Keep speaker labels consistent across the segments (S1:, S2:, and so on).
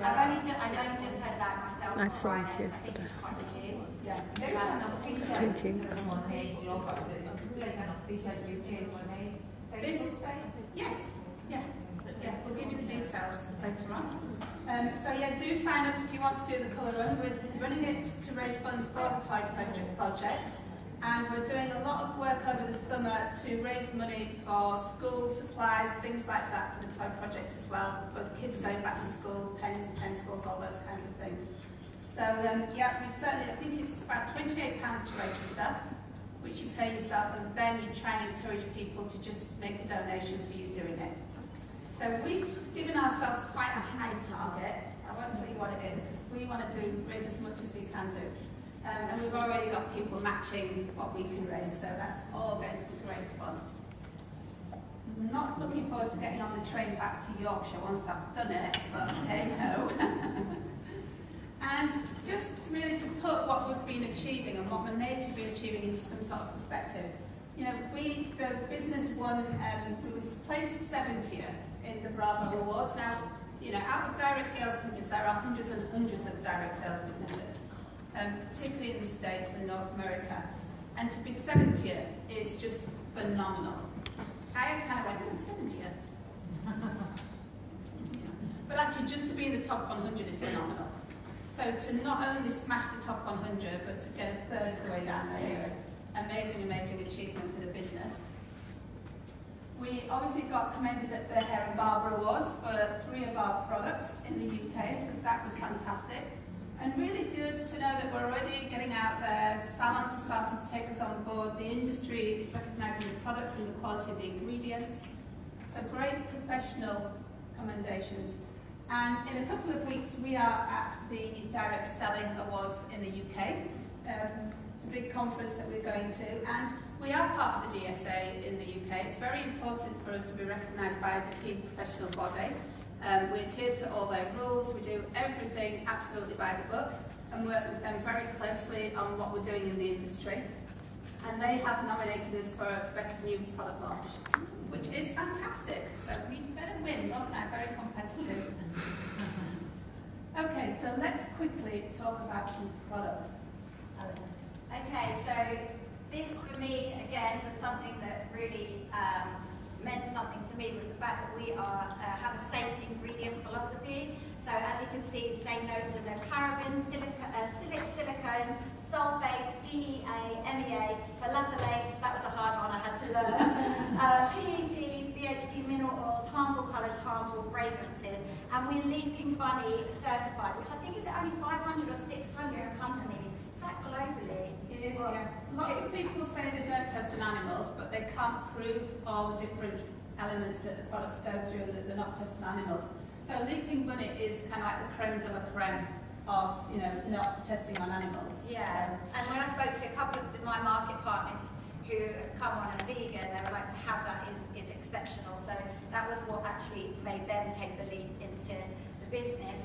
S1: I've only just heard about it myself.
S2: I saw it
S1: Friday,
S2: yesterday.
S1: So I think it's quite new.
S2: It's 20.
S3: This, yes, yeah, we'll give you the details later on. So yeah, do sign up if you want to do the colour run. We're running it to raise funds for the Toy Project, and we're doing a lot of work over the summer to raise money for school supplies, things like that for the Toy Project as well, for kids going back to school, pens, pencils, all those kinds of things. So yeah, we certainly, I think it's about £28 to register, which you pay yourself, and then you try and encourage people to just make a donation for you doing it. So we've given ourselves quite a high target. I won't tell you what it is, because we want to raise as much as we can do. And we've already got people matching what we can raise, so that's all going to be great fun. I'm not looking forward to getting on the train back to Yorkshire once I've done it, but hey ho. And just really to put what we've been achieving and what Moneta have been achieving into some sort of perspective. You know, the business won, we was placed 70th in the Bravo Awards. Now, you know, out of direct sales companies, there are hundreds and hundreds of direct sales businesses, particularly in the States and North America. And to be 70th is just phenomenal. I kind of went, 70th? But actually, just to be in the top 100 is phenomenal. So to not only smash the top 100, but to get a third of the way down there, amazing, amazing achievement for the business. We obviously got commended at the Hair and Barber Awards for 3 of our products in the UK, so that was fantastic. And really good to know that we're already getting out there, salons are starting to take us on board, the industry is recognising the products and the quality of the ingredients. So great professional commendations. And in a couple of weeks, we are at the Direct Selling Awards in the UK. It's a big conference that we're going to, and we are part of the DSA in the UK. It's very important for us to be recognised by the key professional body. We adhere to all their rules, we do everything absolutely by the book, and work with them very closely on what we're doing in the industry. And they have nominated us for Best New Product Launch, which is fantastic. So we better win, wasn't it? Very competitive. Okay, so let's quickly talk about some products.
S1: Okay, so this for me, again, was something that really meant something to me, was the fact that we have a safe ingredient philosophy. So as you can see, say no to no parabens, silicones, sulfates, DEA, MEA, phthalates, that was a hard one I had to learn, PEGs, BHT, mineral oils, harmful colours, harmful fragrances, and we're Leaping Bunny certified, which I think is only 500 or 600 companies. Is that globally?
S3: It is, yeah. Lots of people say they don't test on animals, but they can't prove all the different elements that the products go through and that they're not tested on animals. So Leaping Bunny is kind of like the creme de la creme of, you know, not testing on animals.
S1: Yeah,
S3: so.
S1: And when I spoke to a couple of my market partners who have come on and are vegan, they were like, to have that is exceptional. So that was what actually made them take the leap into the business.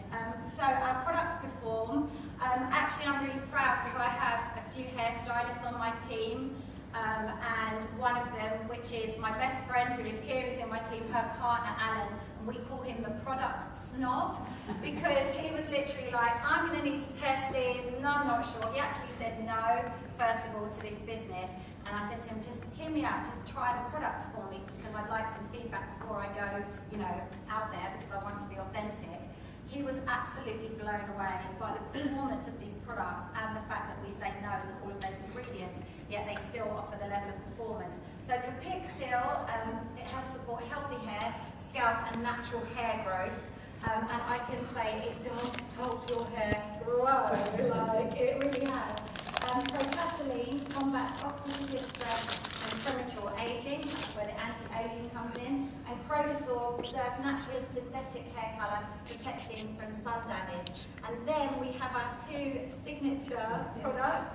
S1: So our products perform. Actually, I'm really proud because I have a few hairstylists on my team. And one of them, which is my best friend who is here, is in my team, her partner Alan, and we call him the product snob because he was literally like, I'm going to need to test these, and I'm not sure. He actually said no, first of all, to this business, and I said to him, just hear me out, just try the products for me because I'd like some feedback before I go, you know, out there because I want to be authentic. He was absolutely blown away by the performance of these products and the fact that we say no to all of those ingredients, yet they still offer the level of performance. So Capixil, it helps support healthy hair, scalp and natural hair growth. And I can say it does help your hair grow, like it really has. So Vaseline combats oxidative stress and premature aging, that's where the anti-aging comes in. And Chronosorb preserves natural and synthetic hair colour, protecting from sun damage. And then we have our 2 signature products,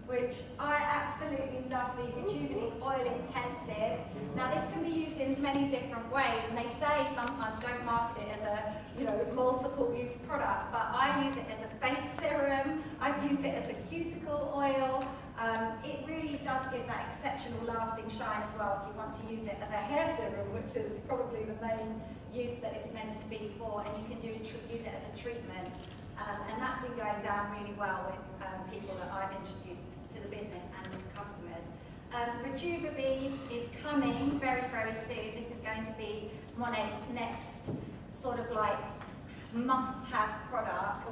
S1: which I absolutely love, the Rejuvenate Oil Intensive. Now this can be used in many different ways, and they say sometimes don't market it as a multiple use product, but I use it as a face serum, I've used it as a cuticle oil. It really does give that exceptional lasting shine as well if you want to use it as a hair serum, which is probably the main use that it's meant to be for, and you can use it as a treatment. And that's been going down really well with people that I've introduced to the business and customers. Rejuva-Bead is coming very, very soon. This is going to be Monet's next sort of like must-have product,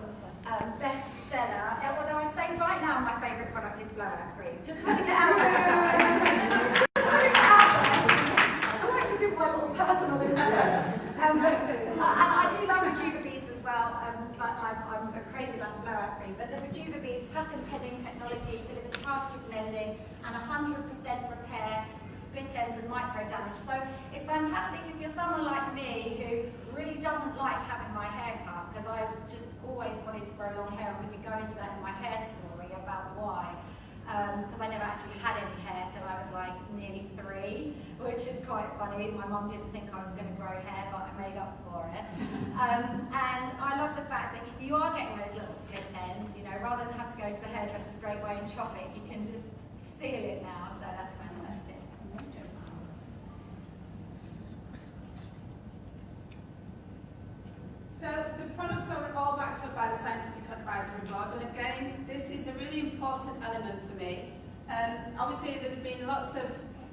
S1: bestseller. Although I'd say right now my favourite product is blowout cream. Just putting it out there, guys. I like to give my little personal opinion. And I do love Rejuva-Beads as well, but I'm crazy about the blowout cream. But the Rejuva-Beads patent pending technology delivers targeted mending and 100% repair to split ends and micro damage. So it's fantastic if you're someone like me who really doesn't like having my hair cut, because I just always wanted to grow long hair, and we could go into that in my hair story about why. Because I never actually had any hair till I was like nearly 3, which is quite funny. My mum didn't think I was going to grow hair, but I made up for it. And I love the fact that if you are getting those little split ends, you know, rather than have to go to the hairdresser straight away and chop it, you can just seal it now, so that's fantastic.
S3: So the products are all backed up by the Scientific Advisory Board, and again, this is a really important element for me. Obviously, there's been lots of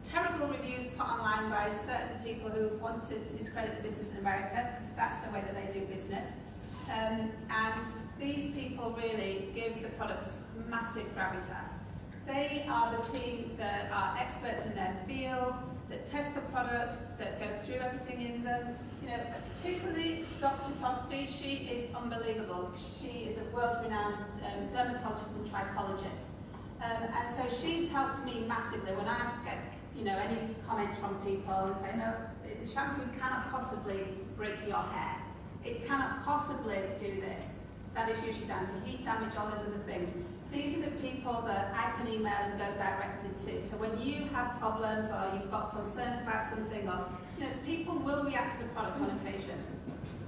S3: terrible reviews put online by certain people who wanted to discredit the business in America, because that's the way that they do business. And these people really give the products massive gravitas. They are the team that are experts in their field, that test the product, that go through everything in them. You know, particularly Dr. Tosti, she is unbelievable. She is a world-renowned dermatologist and trichologist. And so she's helped me massively when I get, you know, any comments from people and say, no, the shampoo cannot possibly break your hair. It cannot possibly do this. That is usually down to heat damage, all those other things. These are the people that I can email and go directly to. So when you have problems or you've got concerns about something, or you know, people will react to the product on occasion.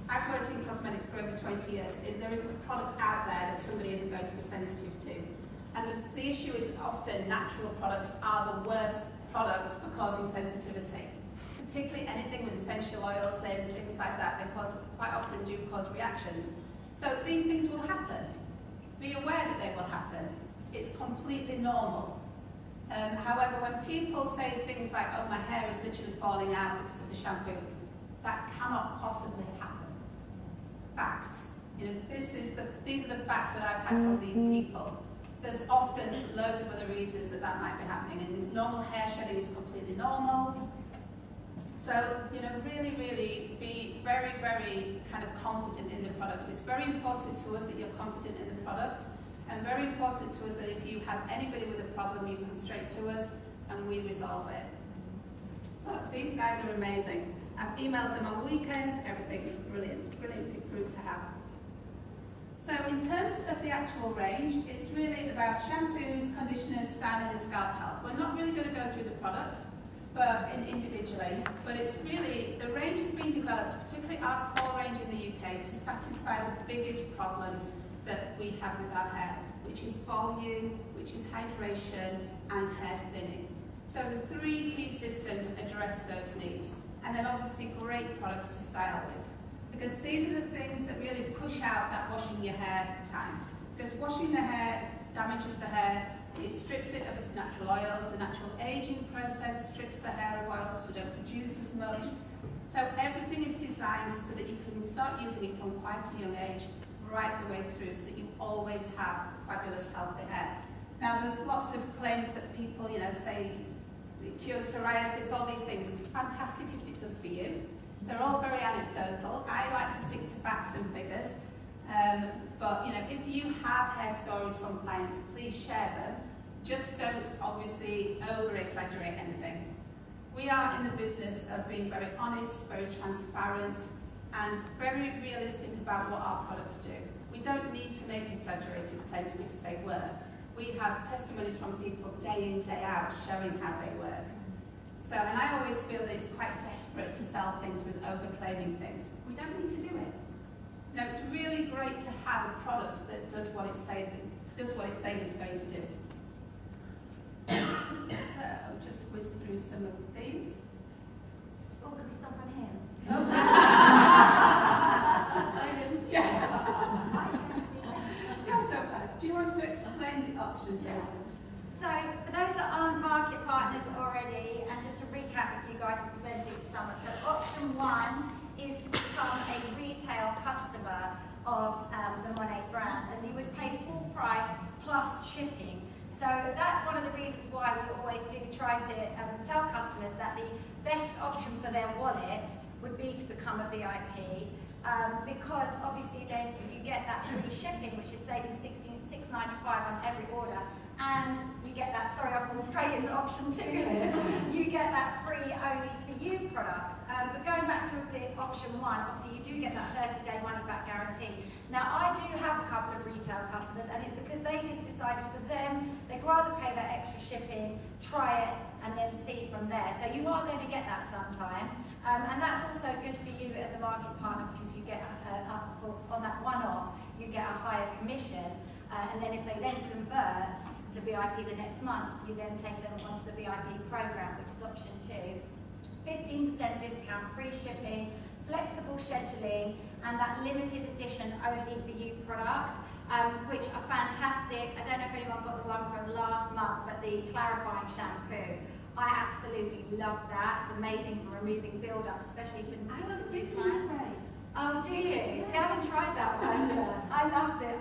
S3: I've worked in cosmetics for over 20 years. There isn't a product out there that somebody isn't going to be sensitive to. And the issue is often natural products are the worst products for causing sensitivity. Particularly anything with essential oils and things like that, they quite often do cause reactions. So these things will happen. Be aware that they will happen. It's completely normal. However, when people say things like, oh, my hair is literally falling out because of the shampoo, that cannot possibly happen. Fact. You know, these are the facts that I've had from these people. There's often loads of other reasons that might be happening, and normal hair shedding is completely normal. So, you know, really, really be very, very kind of confident in the products. It's very important to us that you're confident in the product, and very important to us that if you have anybody with a problem, you come straight to us and we resolve it. But these guys are amazing. I've emailed them on weekends, everything, brilliant, brilliant group to have. So in terms of the actual range, it's really about shampoos, conditioners, styling and scalp health. We're not really going to go through the products, but individually, but it's really, the range has been developed, particularly our core range in the UK, to satisfy the biggest problems that we have with our hair, which is volume, which is hydration, and hair thinning. So the 3 key systems address those needs, and then obviously great products to style with. Because these are the things that really push out that washing your hair time. Because washing the hair damages the hair, it strips it of its natural oils, the natural aging process strips the hair of oils so you don't produce as much. So everything is designed so that you can start using it from quite a young age, right the way through, so that you always have fabulous healthy hair. Now there's lots of claims that people, you know, say it cures psoriasis, all these things. It's fantastic if it does for you. They're all very anecdotal. I like to stick to facts and figures. But you know, if you have hair stories from clients, please share them. Just don't obviously over-exaggerate anything. We are in the business of being very honest, very transparent, and very realistic about what our products do. We don't need to make exaggerated claims because they work. We have testimonies from people day in, day out showing how they work. So, and I always feel that it's quite desperate to sell things with over-claiming things. We don't need to do it. You know, it's really great to have a product that does what it says it's going to do. through some of the themes.
S1: Oh, can we stop on him?
S3: Oh. Yeah. That's so bad. Do you want to explain the options there?
S1: So, for those that aren't market partners already, and just to recap if you guys are presenting to someone, so option 1 is to become a retail customer of the Monet brand, and you would pay full price plus shipping. So that's one of the reasons why we always do try to tell customers that the best option for their wallet would be to become a VIP, because obviously then you get that free shipping, which is saving $6.95 on every order, and you get that, sorry, I've gone straight into option 2 here, you get that free only for you product. But going back to option 1, obviously you do get that 30-day money-back guarantee. Now I do have a couple of retail customers, and it's because they just decided for them, they'd rather pay that extra shipping, try it, and then see from there. So you are going to get that sometimes, and that's also good for you as a market partner, because you get, on that one-off, you get a higher commission, and then if they then convert to VIP the next month, you then take them onto the VIP program, which is option 2. 15% discount, free shipping, flexible scheduling, and that limited edition only for you product, which are fantastic. I don't know if anyone got the one from last month, but the clarifying shampoo. I absolutely love that. It's amazing for removing build-up, especially for
S3: the big spray.
S1: Oh, do you? See, I haven't tried that one. I love the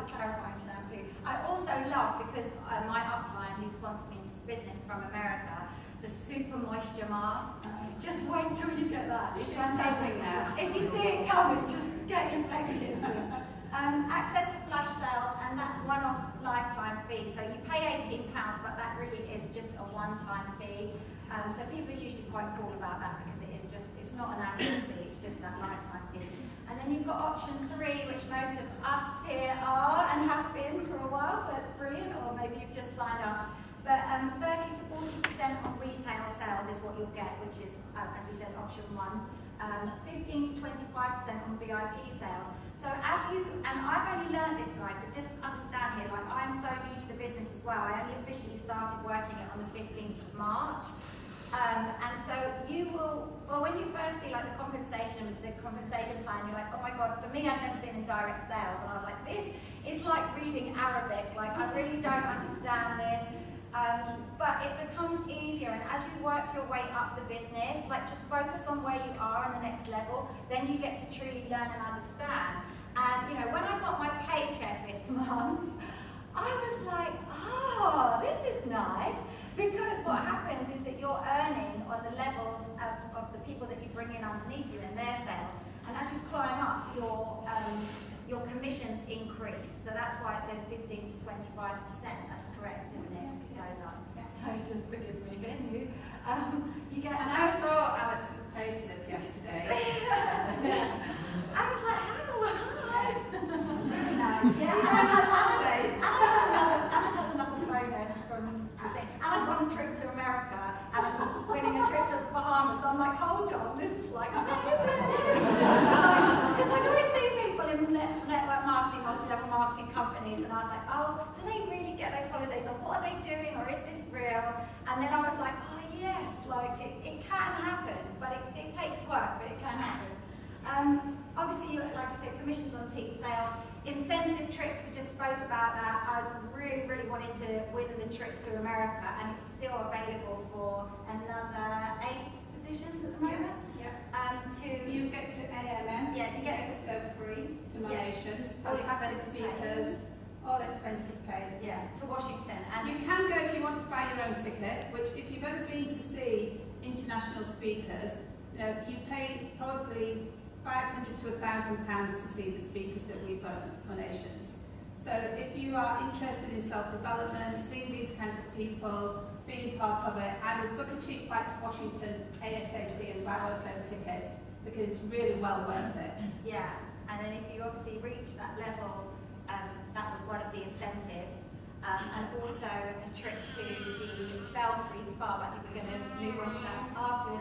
S1: clarifying shampoo. I also love, because my upline who sponsored me into this business from America, the super moisture mask. Just wait till you get that.
S3: It's fantastic now.
S1: If you see it coming, just get your inflections. Access to flash sales and that one-off lifetime fee. So you pay £18, but that really is just a one-time fee. So people are usually quite cool about that, because it's not an annual fee, it's just that lifetime fee. And then you've got option 3, which most of us here are and have been for a while, so it's brilliant, or maybe you've just signed up. But 30 to 40% on retail sales is what you'll get, which is, as we said, option 1. 15 to 25% on VIP sales. So as you, and I've only learned this, guys, so just understand here, like I'm so new to the business as well. I only officially started working it on the 15th of March. And so you will, well, when you first see like the compensation plan, you're like, oh my God, for me, I've never been in direct sales. And I was like, this is like reading Arabic. Like, I really don't understand this. But it becomes easier, and as you work your way up the business, like just focus on where you are on the next level, then you get to truly learn and understand. And you know, when I got my paycheck this month, I was like, oh, this is nice. Because what happens is that you're earning on the levels of the people that you bring in underneath you in their sales. And as you climb up, your commissions increase. So that's why it says 15 to 25%. That's correct, isn't it? It goes up. Yeah. So it just forgives me again. You get.
S3: And I saw Alex's payslip yesterday.
S1: I was like, how? Hi.
S3: Very nice.
S1: Yeah. And I had another bonus from the thing. And I won a trip to America, and I'm winning a trip to the Bahamas. So I'm like, hold on, this is like amazing. Because I'd always see people in network marketing, multi-level marketing companies, and I was like, oh, do they really get those holidays, or what are they doing, or is this real? And then I was like, oh yes, like it can happen, but it takes work, but it can happen. Obviously, like I said, commissions on team sales, incentive trips, we just spoke about that. I was really, really wanting to win the trip to America, and it's still available for another 8 positions at the moment.
S3: Yeah.
S1: You
S3: get to AMM.
S1: Yeah, you get to
S3: go free to my nations.
S1: All
S3: Fantastic
S1: expenses
S3: speakers.
S1: paid.
S3: All expenses paid.
S1: Yeah, to Washington. And
S3: you can go if you want to buy your own ticket, which if you've ever been to see international speakers, you pay probably £500 to £1,000 to see the speakers that we've got at Our Nations. So if you are interested in self-development, seeing these kinds of people, being part of it, I would book a cheap flight to Washington ASAP and buy one of those tickets, because it's really well worth it.
S1: Yeah, and then if you obviously reach that level, that was one of the incentives. And also a trip to the Belfry Spa, but I think we're going to move on to that after,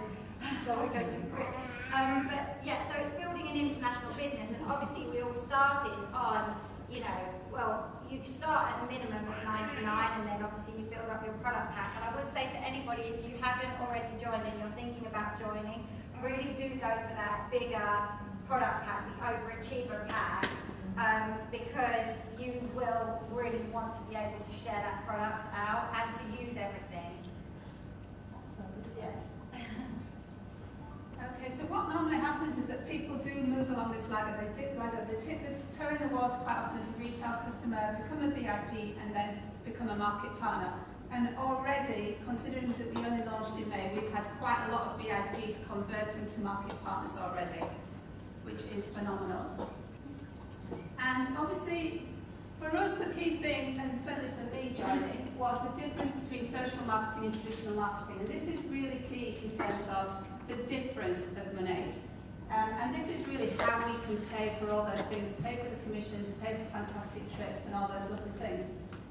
S1: so we're going to quick. But yeah, so it's building an international business, and obviously we all started on, well, you start at a minimum of 99 and then obviously you build up your product pack. And I would say to anybody, if you haven't already joined and you're thinking about joining, really do go for that bigger product pack, the overachiever pack, because you will really want to be able to share that product out and to use everything.
S3: Yeah. Okay, so what normally happens is that people do move along this ladder. They dip the toe in the water quite often as a retail customer, become a VIP, and then become a market partner. And already, considering that we only launched in May, we've had quite a lot of VIPs converting to market partners already, which is phenomenal. And obviously, for us, the key thing, and certainly for me joining, was the difference between social marketing and traditional marketing. And this is really key in terms of the difference of Monat. And this is really how we can pay for all those things, pay for the commissions, pay for fantastic trips and all those lovely things.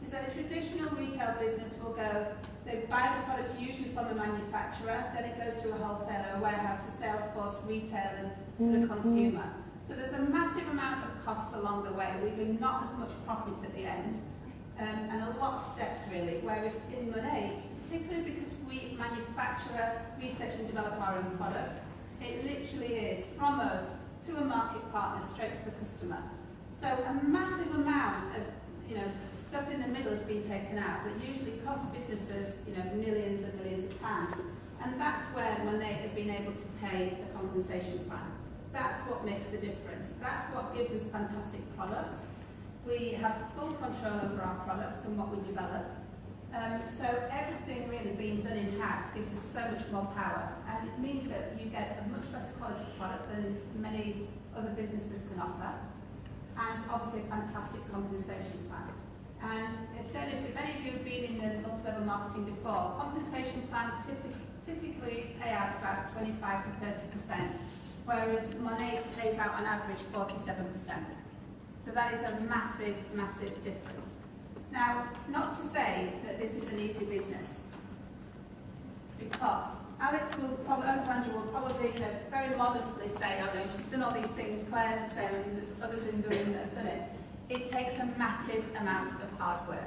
S3: Is that a traditional retail business will go, they buy the product usually from a manufacturer, then it goes to a wholesaler, a warehouse, a sales force, retailers, to the consumer. So there's a massive amount of costs along the way, leaving not as much profit at the end, and a lot of steps really. Whereas in Monat, particularly because we manufacture, research and develop our own products, it literally is from us to a market partner straight to the customer. So a massive amount of stuff in the middle has been taken out that usually costs businesses millions and millions of pounds. And that's where Monat have been able to pay the compensation plan. That's what makes the difference. That's what gives us fantastic product. We have full control over our products and what we develop. So everything really being done in-house gives us so much more power. And it means that you get a much better quality product than many other businesses can offer. And obviously a fantastic compensation plan. And I don't know if any of you have been in the multi-level marketing before, compensation plans typically pay out about 25 to 30%, whereas Monat pays out on average 47%. So that is a massive, massive difference. Now, not to say that this is an easy business, because Alexandra will probably very modestly say, oh no, she's done all these things, Claire, Sarah, and there's others in the room that have done it. It takes a massive amount of hard work.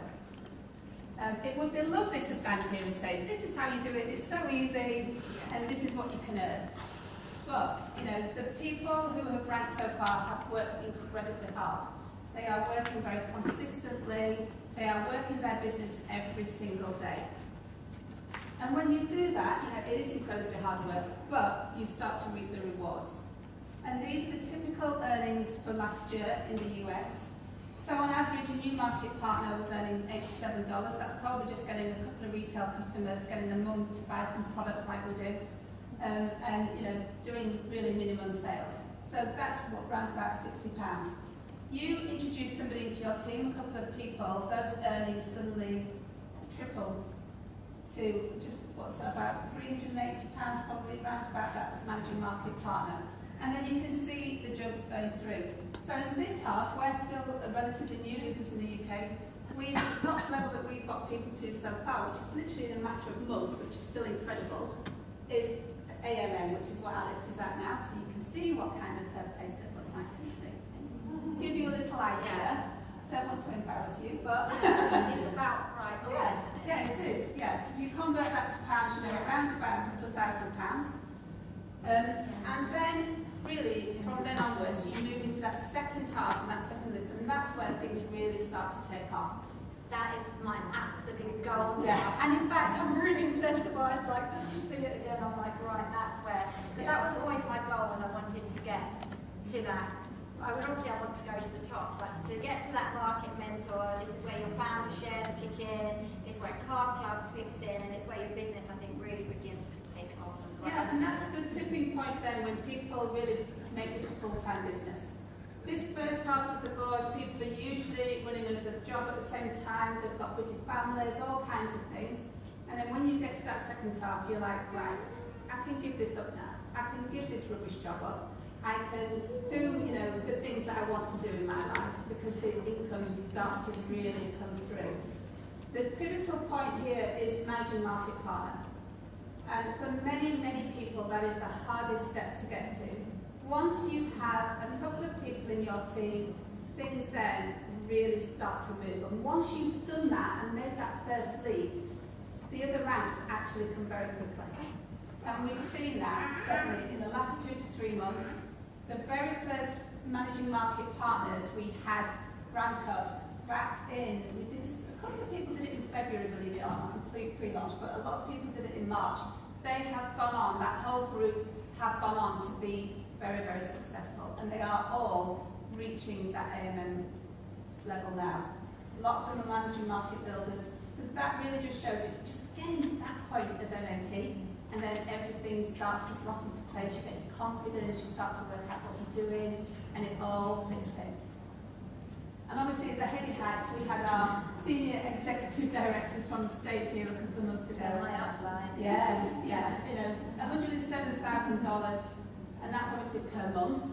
S3: It would be lovely to stand here and say, this is how you do it, it's so easy, and this is what you can earn. But, the people who have ranked so far have worked incredibly hard. They are working very consistently, they are working their business every single day. And when you do that, it is incredibly hard work, but you start to reap the rewards. And these are the typical earnings for last year in the US. So on average, a new market partner was earning $87. That's probably just getting a couple of retail customers, getting the mum to buy some product like we do, and doing really minimum sales. So that's around about £60. You introduce somebody into your team, a couple of people, those earnings suddenly triple to just about £380 probably, around about that as managing market partner. And then you can see the jumps going through. So in this half, we're still a relatively new business in the UK. The top level that we've got people to so far, which is literally in a matter of months, which is still incredible, is AMM, which is what Alex is at now. So you can see what kind of her place they look like. Give you a little idea. Don't want to embarrass you, but
S1: It's about right, isn't it?
S3: yeah, it is. Yeah, you convert that to pounds, around about a couple of £1,000. And then, really, from then onwards, you move into that second half and that second list, and that's where things really start to take off.
S1: That is my absolute goal now.
S3: Yeah.
S1: And in fact, I'm really incentivized, like, just to see it again. I'm like, right, that's where. Because that was always my goal, was I wanted to get to that. I want to go to the top, but to get to that market mentor, this is where your founder shares kick in, it's where Car Club fits in, and it's where your business, I think, really begins to take off and grow.
S3: Yeah, and that's the tipping point then when people really make this a full-time business. This first half of the board, people are usually running another job at the same time, they've got busy families, all kinds of things. And then when you get to that second half, you're like, right, I can give this up now. I can give this rubbish job up. I can do, the things that I want to do in my life because the income starts to really come through. The pivotal point here is managing market partner. And for many, many people, that is the hardest step to get to. Once you have a couple of people in your team things then really start to move. And once you've done that and made that first leap, the other ramps actually come very quickly. And we've seen that certainly in the last 2 to 3 months. The very first managing market partners we had rank up back in, a couple of people did it in February, believe it or not, complete pre-launch, but a lot of people did it in March. They have gone on, that whole group have gone on to be very, very successful, and they are all reaching that AMM level now. A lot of them are managing market builders, so that really just shows it's just getting to that point of MMP, and then everything starts to slot into place. You get your confidence, you start to work out what you're doing, and it all fits in. And obviously at the Heady Heights, we had our senior executive directors from the States here a couple of months ago.
S1: My upline.
S3: Yeah, you know, $107,000, and that's obviously per month.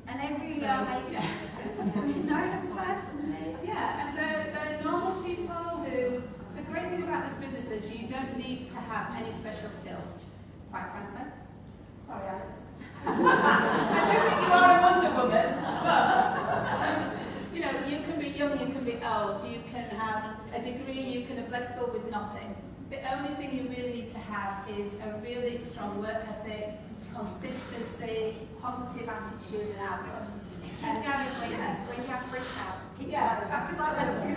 S1: And they really
S3: So,
S1: are making
S3: yeah.
S1: it. Know them personally.
S3: Yeah, and they're normal people who, the great thing about this business is you don't need to have any special skills, quite frankly. Sorry, Alex. I do think you are a Wonder Woman, but you know, you can be young, you can be old, you can have a degree, you can have left school with nothing. The only thing you really need to have is a really strong work ethic, consistency, positive attitude and outlook.
S1: Keep going when you have breakouts. Keep
S3: Yeah,
S1: going.
S3: absolutely.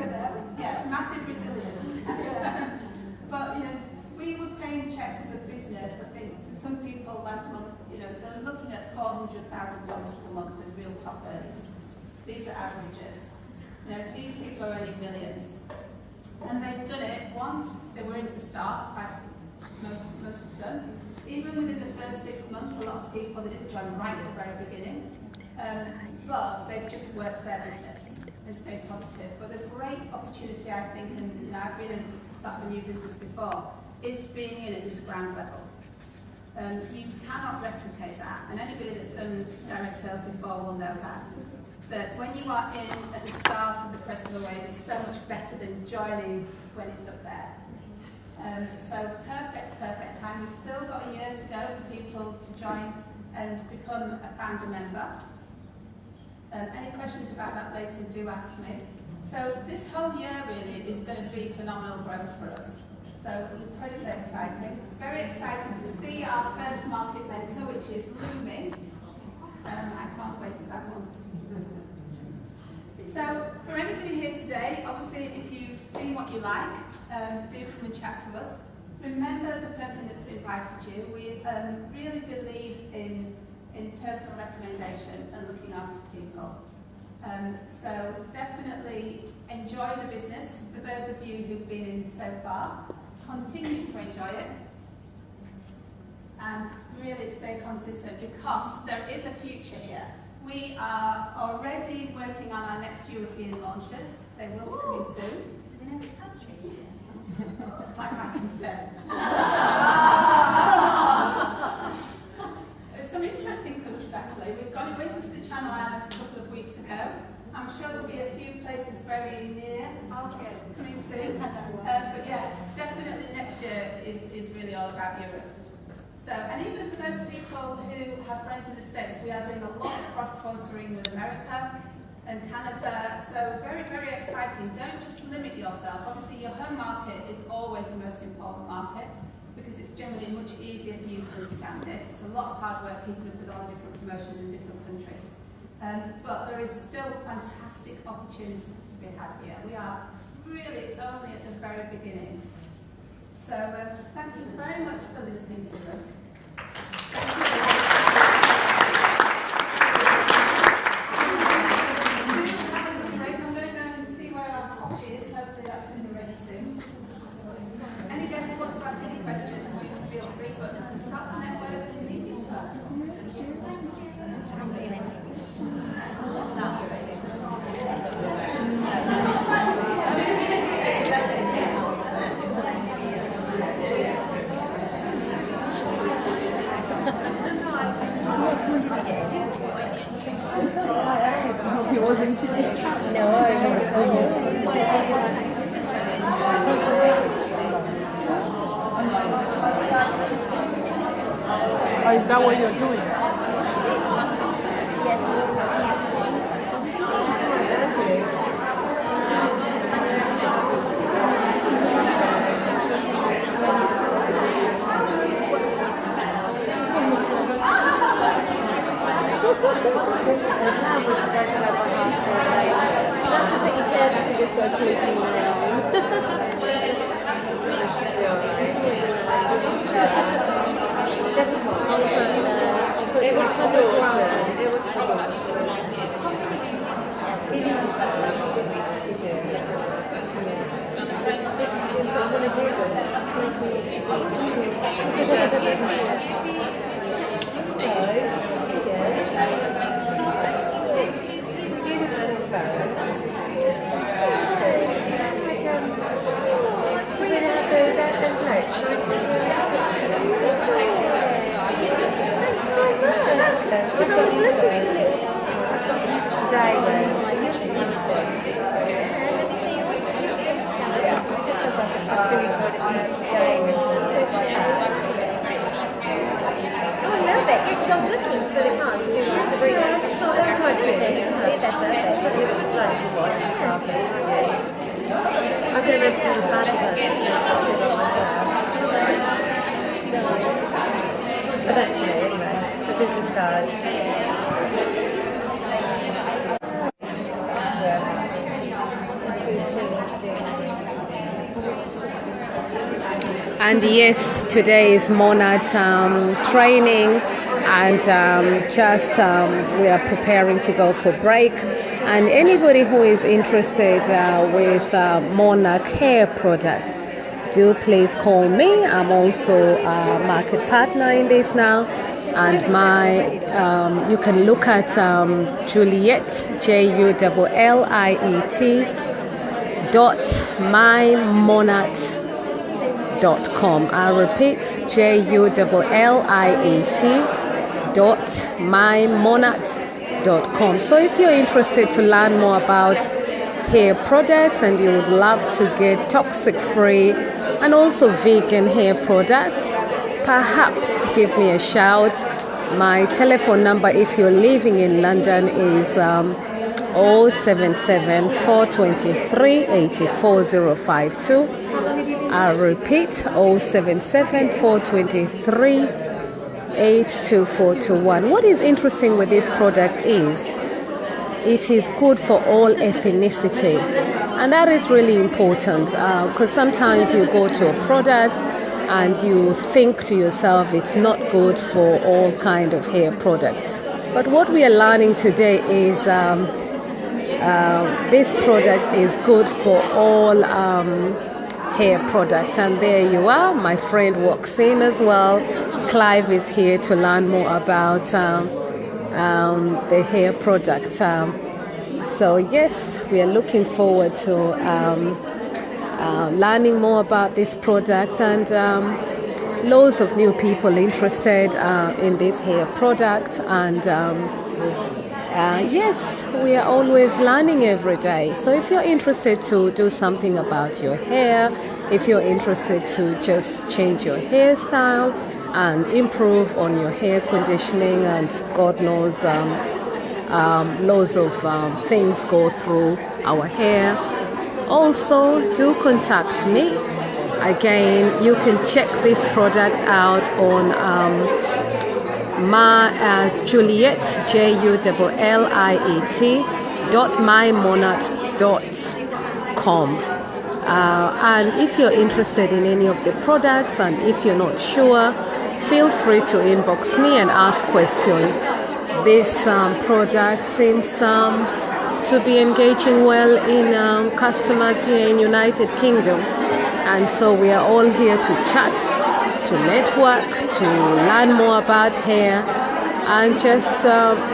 S3: Yeah, massive resilience. But you know, we were paying checks as a business. I think to some people last month, you know, they're looking at $400,000 per month with real top earnings. These are averages. You know, these people are earning millions. And they've done it, one, they were in at the start, like most of them. Even within the first 6 months, a lot of people, they didn't join right at the very beginning. But they've just worked their business and stayed positive. But the great opportunity, I think, and you know, I've been in starting a new business before, is being in at this ground level. You cannot replicate that, and anybody that's done direct sales before will know that. That when you are in at the start of the crest of the wave, it's so much better than joining when it's up there. So perfect time. We've still got a year to go for people to join and become a founder member. Any questions about that later, do ask me. So this whole year really is going to be phenomenal growth for us. So incredibly exciting. Very excited to see our first market mentor, which is looming. I can't wait for that one. So for anybody here today, obviously if you've seen what you like, do come and chat to us. Remember the person that's invited you. We really believe in personal recommendation and looking after people. So definitely enjoy the business. For those of you who've been in so far, continue to enjoy it. And really stay consistent because there is a future here. We are already working on our next European launches. They will be coming soon.
S1: Do we know which country?
S3: Like I can say. There's some interesting countries actually. We went into the Channel Islands a couple of weeks ago. I'm sure there'll be a few places very near coming soon. But yeah, definitely next year is really all about Europe. So, and even for those people who have friends in the States, we are doing a lot of cross-sponsoring with America and Canada. So very, very exciting. Don't just limit yourself. Obviously, your home market is always the most important market because it's generally much easier for you to understand it. It's a lot of hard work keeping up with all the different promotions in different countries. But there is still fantastic opportunity to be had here. We are really only at the very beginning. So thank you very much for listening to us. I'm going to go and see where our coffee is. Hopefully that's going to be ready soon. Any guests who want to ask any questions, do feel free, but start to network and meet each other.
S2: He wasn't. No, it wasn't.
S4: Oh, is that what you're doing?
S2: Yes. It was for Norton. It was for Norton. I want to do eventually, anyway, the business cards.
S5: And yes, today is Monat training, and we are preparing to go for break. And anybody who is interested with Monat hair product, do please call me. I'm also a market partner in this now, and you can look at Juliet JULIET.mymonat.com. I repeat, JULIET.mymonat.com. So if you're interested to learn more about hair products and you would love to get toxic free and also vegan hair product, perhaps give me a shout. My telephone number, if you're living in London, is 077 423 84052. I repeat, 077 423 82421. What is interesting with this product is it is good for all ethnicity, and that is really important, because sometimes you go to a product and you think to yourself it's not good for all kind of hair products. But what we are learning today is this product is good for all hair products. And there you are, my friend walks in as well. Clive is here to learn more about the hair product. So yes, we are looking forward to learning more about this product, and loads of new people interested in this hair product. And yes, we are always learning every day. So if you're interested to do something about your hair, if you're interested to just change your hairstyle and improve on your hair conditioning, and God knows loads of things go through our hair, also do contact me. Again, you can check this product out on Juliet JULIET.mymonat.com. And if you're interested in any of the products, and if you're not sure, feel free to inbox me and ask questions. This product seems to be engaging well in customers here in United Kingdom, and so we are all here to chat, to network, to learn more about hair, and just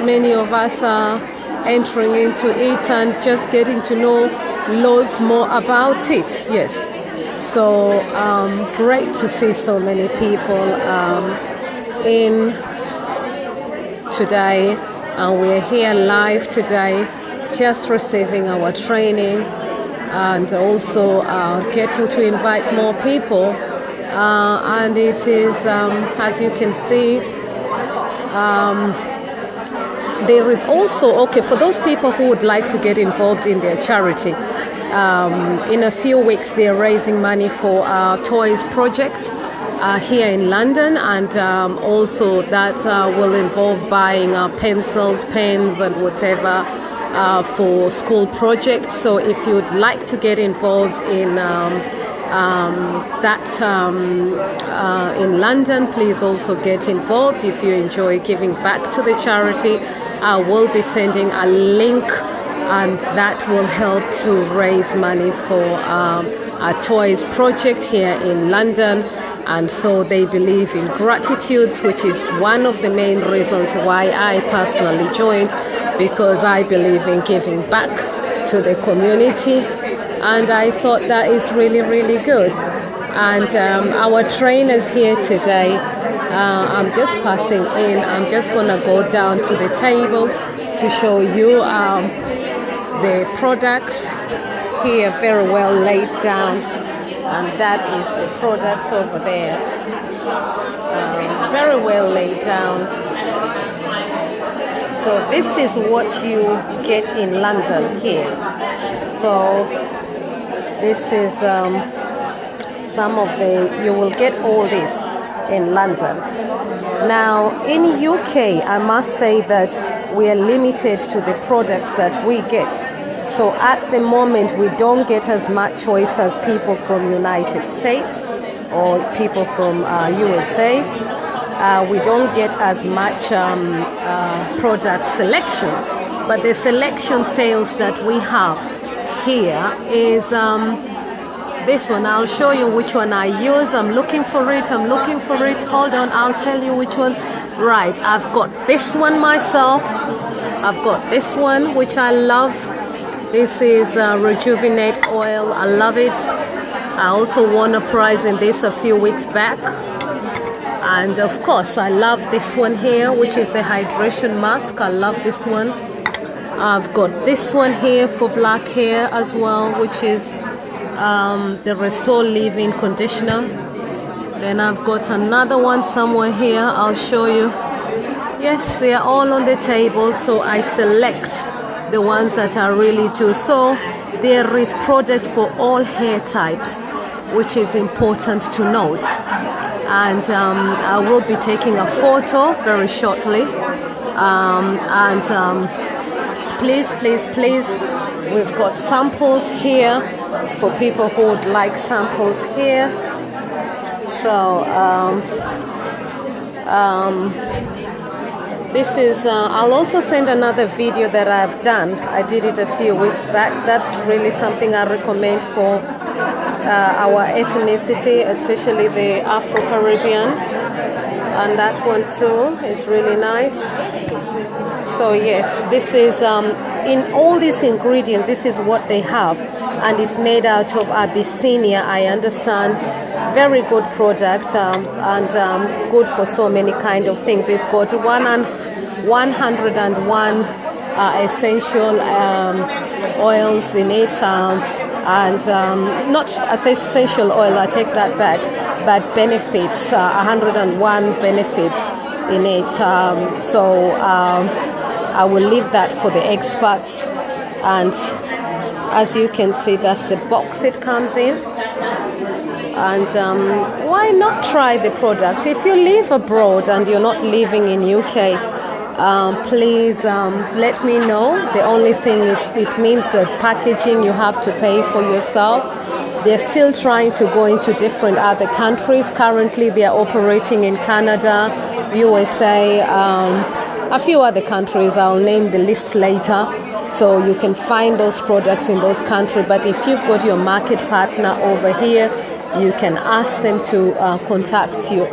S5: many of us are entering into it and just getting to know loads more about it. Yes, so great to see so many people in today, and we're here live today, just receiving our training, and also getting to invite more people. And it is, as you can see, there is also, for those people who would like to get involved in their charity, in a few weeks they're raising money for our Toys project. here in London, and also that will involve buying pencils, pens, and whatever for school projects. So if you'd like to get involved in in London, please also get involved. If you enjoy giving back to the charity, I will be sending a link, and that will help to raise money for a toys project here in London. And so they believe in gratitudes, which is one of the main reasons why I personally joined, because I believe in giving back to the community. And I thought that is really, really good. And our trainers here today, I'm just passing in. I'm just going to go down to the table to show you the products here, very well laid down. And that is the products over there. Very well laid down. So this is what you get in London here. So this is some of the, you will get all this in London. Now in UK, I must say that we are limited to the products that we get. So at the moment, we don't get as much choice as people from United States or people from USA. We don't get as much product selection, but the selection sales that we have here is this one. I'll show you which one I use. I'm looking for it. Hold on, I'll tell you which ones. Right, I've got this one myself. I've got this one, which I love. This is Rejuvenate Oil. I love it. I also won a prize in this a few weeks back. And of course, I love this one here, which is the hydration mask. I love this one. I've got this one here for black hair as well, which is the Restore Leave-In Conditioner. Then I've got another one somewhere here. I'll show you. Yes, they are all on the table, so I select the ones that I really do. So there is product for all hair types, which is important to note. And I will be taking a photo very shortly. Please, we've got samples here for people who would like samples here. So this is, I'll also send another video that I've done. I did it a few weeks back. That's really something I recommend for our ethnicity, especially the Afro-Caribbean. And that one too is really nice. So yes, this is, in all these ingredients, this is what they have. And it's made out of Abyssinia, I understand. Very good product and good for so many kind of things. It's got 101 essential oils in it, and not essential oil, I take that back, but benefits, 101 benefits in it. So I will leave that for the experts. And as you can see, that's the box it comes in. And why not try the product? If you live abroad and you're not living in UK, please let me know. The only thing is, it means the packaging you have to pay for yourself. They're still trying to go into different other countries. Currently, they are operating in Canada, USA, a few other countries. I'll name the list later. So you can find those products in those countries. But if you've got your market partner over here, you can ask them to contact you.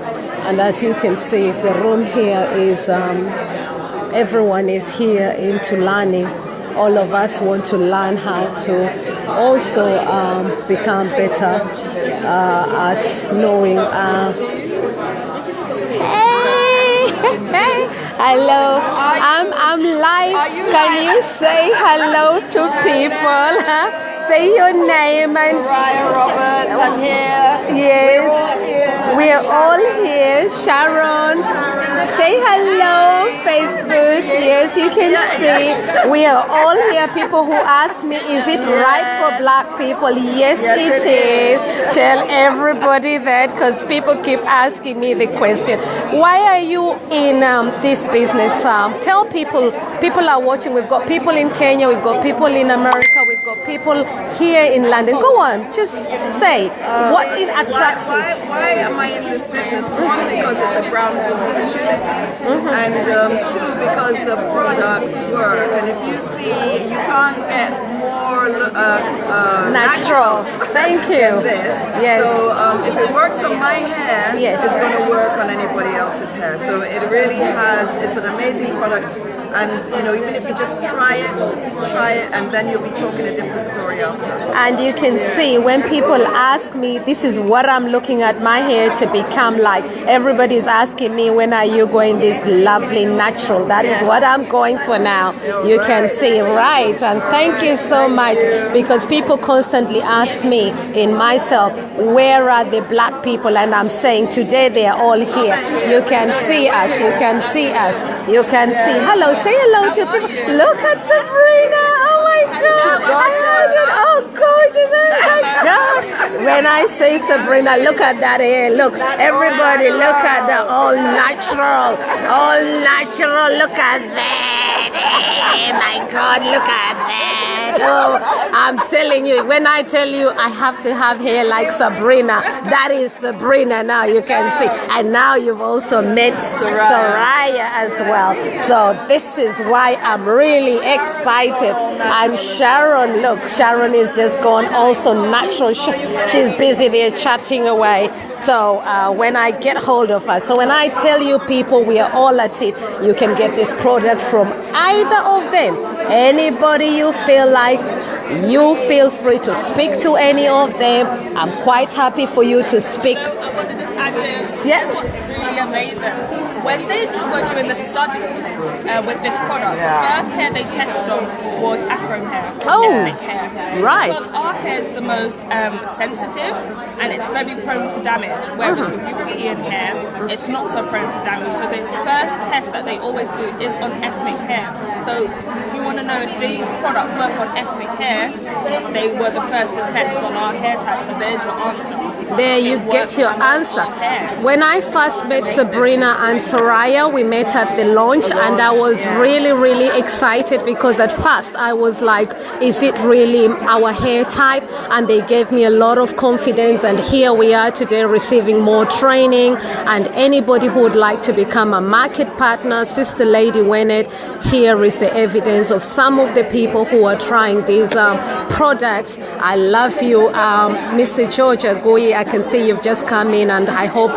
S5: And as you can see, the room here is, everyone is here into learning. All of us want to learn how to also become better at knowing. Hey, hello. I'm live. Can you say hello to people? Say your name and
S2: Ryan Roberts, I'm here.
S5: Yes, we are all here. Sharon. Say hello, Facebook. Yes, you can see we are all here. People who ask me, is it right for black people? Yes, it is. Tell everybody that, because people keep asking me the question. Why are you in this business? Tell people. People are watching. We've got people in Kenya. We've got people in America. We've got people here in London. Go on, just say what it attracts you.
S2: Why am I in this business? One, because it's a brownfield opportunity, and two, because the products work. And if you see, you can't get more natural.
S5: Thank you.
S2: Than this.
S5: Yes.
S2: So if it works on my hair,
S5: yes,
S2: it's going to work on anybody else's hair. So it really has. It's an amazing product. And you know, even if you just try it, and then you'll be talking a different story after.
S5: And you can see when people ask me, this is what I'm looking at my hair to become like. Everybody's asking me, when are you going this lovely natural? That is what I'm going for now. You can see, right? And thank you so much, because people constantly ask me in myself, where are the black people? And I'm saying today they are all here. You can see us. You can see us. You can see. Hello. Say hello to people. Look at Sabrina. Oh my God. Oh, gorgeous. Oh my God. When I say Sabrina, look at that hair. Look, everybody, look at that. All natural. All natural. Look at that. Oh my God, look at that. Oh, I'm telling you, when I tell you I have to have hair like Sabrina, that is Sabrina now, you can see. And now you've also met Soraya as well. So this is why I'm really excited. And Sharon, look, Sharon is just gone also natural. She's busy there chatting away. So when I get hold of her, so when I tell you people, we are all at it, you can get this product from either of them. Anybody you feel like, you feel free to speak to any of them. I'm quite happy for you to speak.
S6: I want to just add in,
S5: yes,
S6: what's really amazing. When they were doing the studies with this product, the first hair they tested on was Afro hair, ethnic hair.
S5: Right.
S6: Because our hair is the most sensitive and it's very prone to damage, whereas with European hair, it's not so prone to damage. So the first test that they always do is on ethnic hair. So if you want to know if these products work on ethnic hair, they were the first to test on our hair type. So there's your answer.
S5: There you get your answer. When I first met Sabrina and Soraya, we met at the launch, and I was really, really excited, because at first I was like, is it really our hair type? And they gave me a lot of confidence, and here we are today receiving more training. And anybody who would like to become a market partner, Sister Lady Wennett, here is the evidence of some of the people who are trying these products. I love you, Mr. George Agoye. I can see you've just come in, and I hope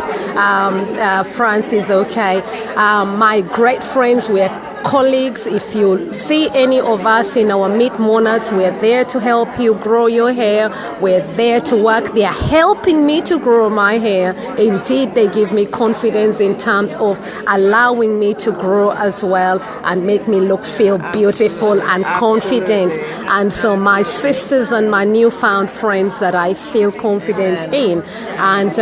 S5: France is okay. My great friends, we're colleagues. If you see any of us in our Meet Monas, we're there to help you grow your hair. We're there to work. They are helping me to grow my hair. Indeed, they give me confidence in terms of allowing me to grow as well and make me feel beautiful and confident. And so my sisters and my newfound friends that I feel confidence in, and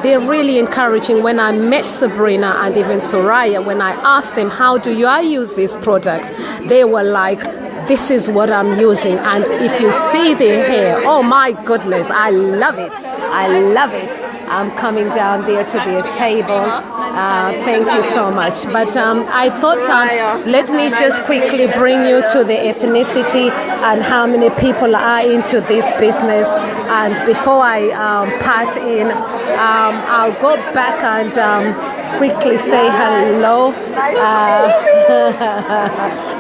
S5: they're really encouraging. When I met Sabrina and even Soraya, when I asked them, how do I use this product, they were like, this is what I'm using. And if you see the hair, oh my goodness, I love it. I love it. I'm coming down there to the table. Thank you so much. But I thought, let me just quickly bring you to the ethnicity and how many people are into this business. And before I part in, I'll go back and quickly say hello.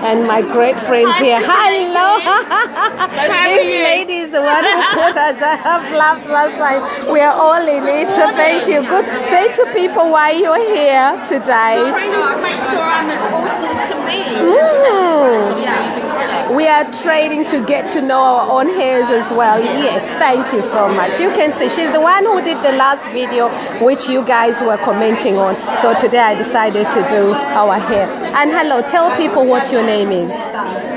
S5: And my great friends here. Hello. This lady is the one who put us up last time. We are all in it. So thank you. Good. Say to people why you're here today.
S3: Trying to make sure I'm as awesome as can be.
S5: We are training to get to know our own hairs as well. Yes, thank you so much. You can see she's the one who did the last video, which you guys were commenting on. So today I decided to do our hair. And hello, tell people what your name is.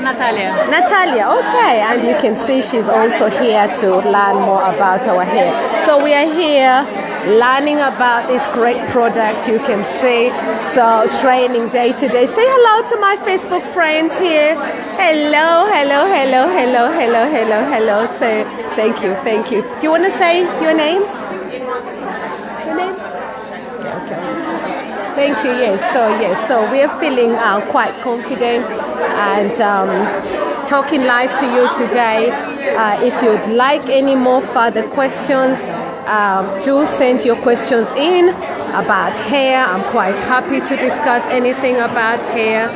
S7: Natalia.
S5: Natalia, okay. And you can see she's also here to learn more about our hair. So we are here learning about this great product, you can see. So training day to day. Say hello to my Facebook friends here. Hello, hello, hello, hello, hello, hello, hello. So thank you, thank you. Do you want to say your names? Your names? Okay. Thank you. Yes. So we are feeling quite confident and talking live to you today. If you'd like any more further questions, do send your questions in about hair. I'm quite happy to discuss anything about hair.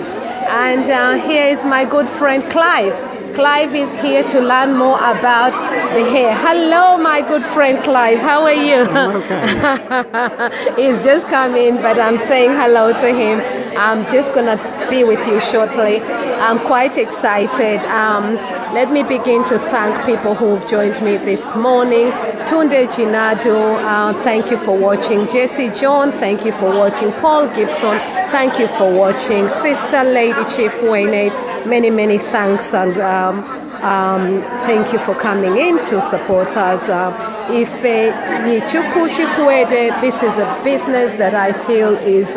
S5: And here is my good friend Clive. Clive is here to learn more about the hair. Hello, my good friend Clive. How are you? He's just come in, but I'm saying hello to him. I'm just going to be with you shortly. I'm quite excited. Let me begin to thank people who've joined me this morning. Tunde Jinadu, thank you for watching. Jesse John, thank you for watching. Paul Gibson, thank you for watching. Sister Lady Chief Waynate, many thanks, and thank you for coming in to support us. Ife Nichuku Chikwede, this is a business that I feel is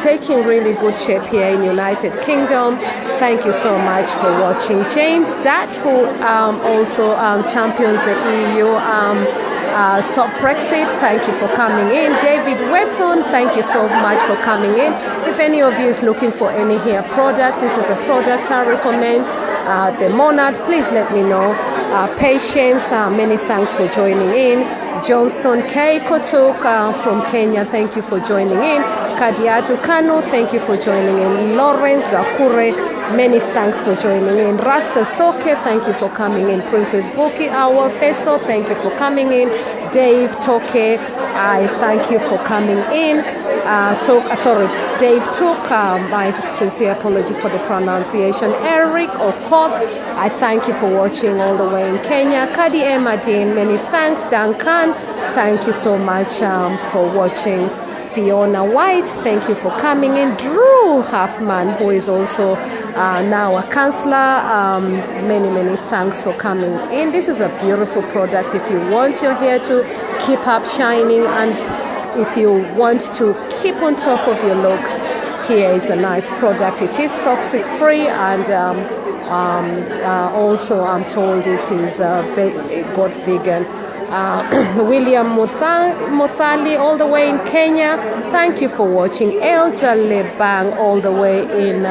S5: taking really good shape here in United Kingdom. Thank you so much for watching. James Dat, who also champions the EU Stop Brexit, thank you for coming in. David Wetton, thank you so much for coming in. If any of you is looking for any hair product, this is a product I recommend. The Monad, please let me know. Patience, many thanks for joining in. Johnston K. Kotuk from Kenya, thank you for joining in. Kadiatu Kanu, thank you for joining in. Lawrence Gakure, many thanks for joining in. Rasta Soke, thank you for coming in. Princess Buki, our Feso, thank you for coming in. Dave Toke, I thank you for coming in. Dave Took, my sincere apology for the pronunciation. Eric Okoth, I thank you for watching all the way in Kenya. Kadi Emadine, many thanks. Duncan, thank you so much for watching. Fiona White, thank you for coming in. Drew Huffman, who is also now a counselor, many thanks for coming in. This is a beautiful product if you want your hair to keep up shining, and if you want to keep on top of your looks, here is a nice product. It is toxic free, and also I'm told it is got vegan. William Muthali, all the way in Kenya, thank you for watching. Elsa Lebang, all the way in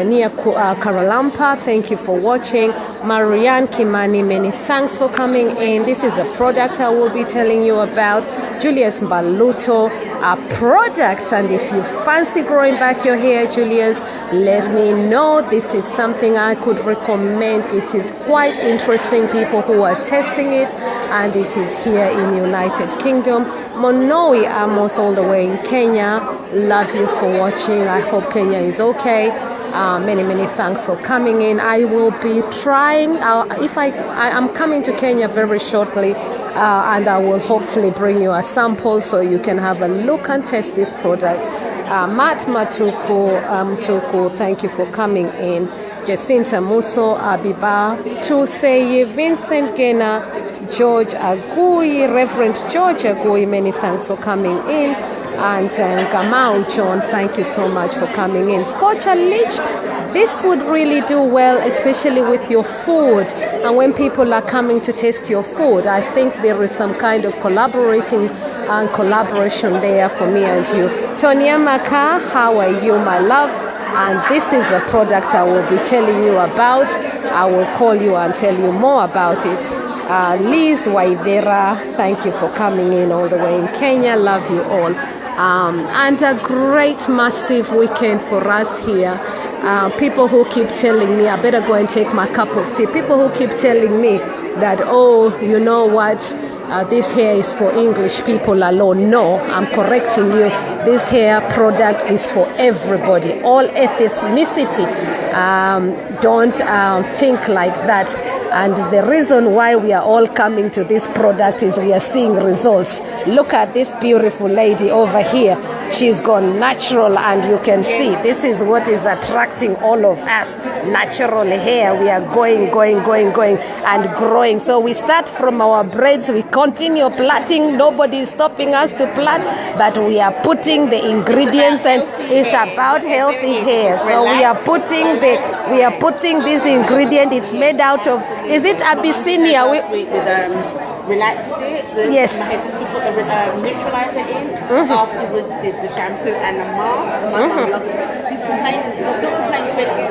S5: near Kuala Lumpur, thank you for watching. Marianne Kimani, many thanks for coming in. This is a product I will be telling you about. Julius Baluto, a product, and if you fancy growing back your hair, Julius, let me know. This is something I could recommend. It is quite interesting, people who are testing it, and it is here in United Kingdom. Monoi Amos, all the way in Kenya, love you for watching. I hope Kenya is okay. Many thanks for coming in. I will be trying, I'm coming to Kenya very shortly, and I will hopefully bring you a sample so you can have a look and test this product. Matt Matuku, thank you for coming in. Jacinta Muso, Abiba Tuseye, Vincent Gena, George Agui, Reverend George Agui, many thanks for coming in. And Gamau John, thank you so much for coming in. Scotch and Leach, this would really do well, especially with your food. And when people are coming to taste your food, I think there is some kind of collaboration there for me and you. Tonya Maka, how are you, my love? And this is a product I will be telling you about. I will call you and tell you more about it. Liz Waidera, thank you for coming in all the way in Kenya. Love you all. And a great, massive weekend for us here. People who keep telling me, I better go and take my cup of tea. People who keep telling me that, oh, you know what, this hair is for English people alone. No, I'm correcting you. This hair product is for everybody, all ethnicity. Don't think like that. And the reason why we are all coming to this product is we are seeing results. Look at this beautiful lady over here. she's gone natural, and you can see this is what is attracting all of us. Natural hair. We are going and growing. So we start from our braids, we continue plaiting. Nobody is stopping us to plait, but we are putting the ingredients, and it's about healthy hair. So we are putting this ingredient. It's made out of, is it Abyssinia?
S7: Relaxed it.
S5: Yes.
S7: Just to put the neutralizer in. Afterwards, did the shampoo and the mask. She's complaining. Not complaining.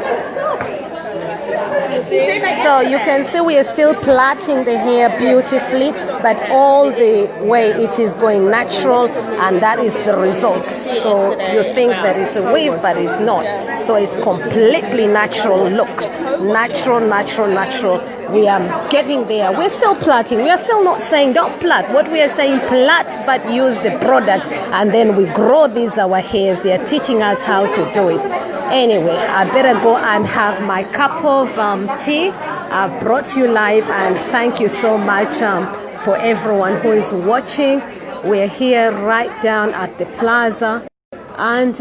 S5: So you can see we are still plaiting the hair beautifully, but all the way it is going natural, and that is the results. So you think that it's a weave, but it's not. So it's completely natural looks. Natural. We are getting there. We're still plaiting. We are still not saying don't plait. What we are saying, plait, but use the product, and then we grow these our hairs. They are teaching us how to do it. Anyway, I better go and have my cup of tea. I've brought you live, and thank you so much for everyone who is watching. We're here right down at the plaza, and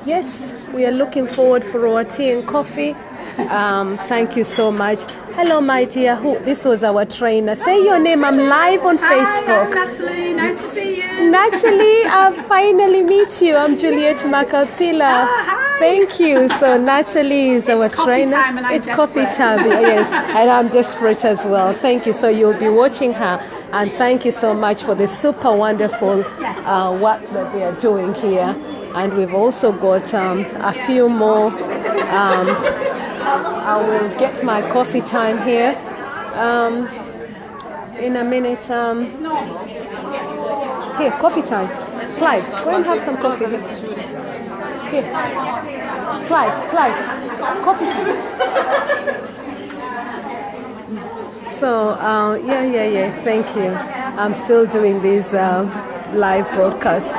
S5: yes, we are looking forward for our tea and coffee. Thank you so much. Hello, my dear. This was our trainer. Say your name. I'm live on Facebook.
S3: Hi, Natalie. Nice to see you.
S5: Natalie, I finally meet you. I'm Juliet Macapila.
S3: Hi.
S5: Thank you. So Natalie is our trainer.
S3: Time and I'm
S5: it's coffee
S3: desperate.
S5: time, yes, and I'm desperate as well. Thank you. So you'll be watching her, and thank you so much for the super wonderful work that they are doing here. And we've also got a few more. I will get my coffee time here in a minute. Here, coffee time. Clive, go and have some coffee. Here. Clive, coffee time. So, yeah, thank you. I'm still doing this live broadcast.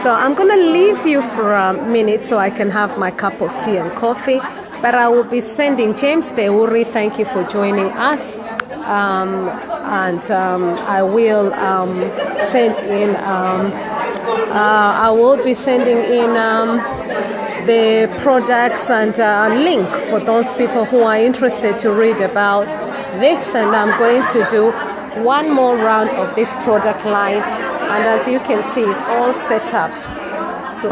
S5: So I'm going to leave you for a minute so I can have my cup of tea and coffee. But I will be sending James Teuri. Thank you for joining us. I will send in. I will be sending in the products and a link for those people who are interested to read about this. And I'm going to do one more round of this product line. And as you can see, it's all set up. So.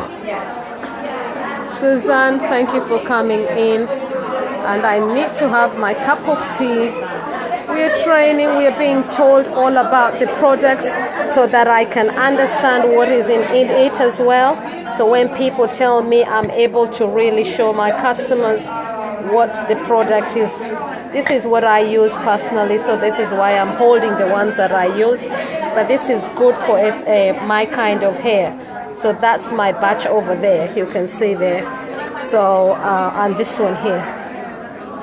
S5: Susan, thank you for coming in, and I need to have my cup of tea. We are training, we are being told all about the products so that I can understand what is in it as well. So when people tell me, I'm able to really show my customers what the product is. This is what I use personally, so this is why I'm holding the ones that I use. But this is good for my kind of hair. So that's my batch over there, you can see there. So, and this one here.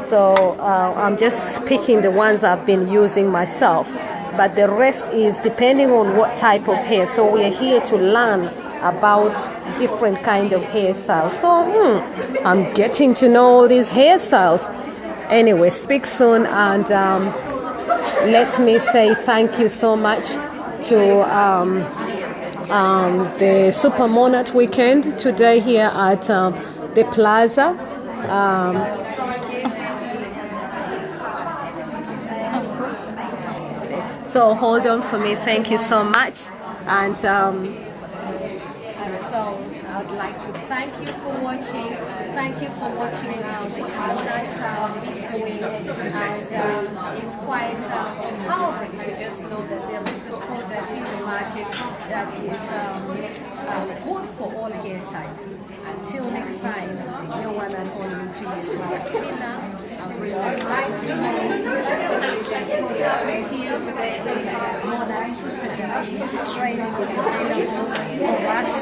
S5: So I'm just picking the ones I've been using myself. But the rest is depending on what type of hair. So we are here to learn about different kind of hairstyles. So I'm getting to know all these hairstyles. Anyway, speak soon, and let me say thank you so much to the Super Monat weekend today here at the plaza. So hold on for me. Thank you so much, and so I'd like to thank you for watching. Thank you for watching the Monat Easter week, and it's quite empowering to just know that there is a product in the market that is good for all hair types. Until next time, your one and only Juliet Macapila. I'll bring you back to you. We're here today with Monat Super Day. Training is available for us,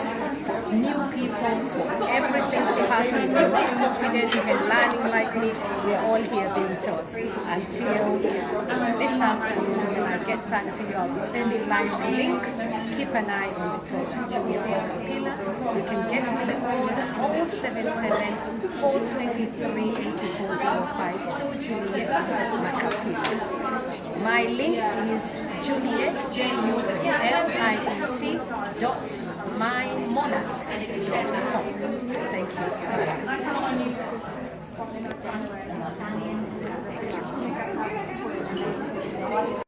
S5: new people, for every single person. If you're confident, if you're learning like me, we're all here being taught. Until this afternoon, when I get back to you, I'll be sending live links. Keep an eye on the product, Juliet Macapila. You can get me the order 077 423 8405 to Juliet Macapila. My link is Juliet, JULIET mymonat.com. Thank you.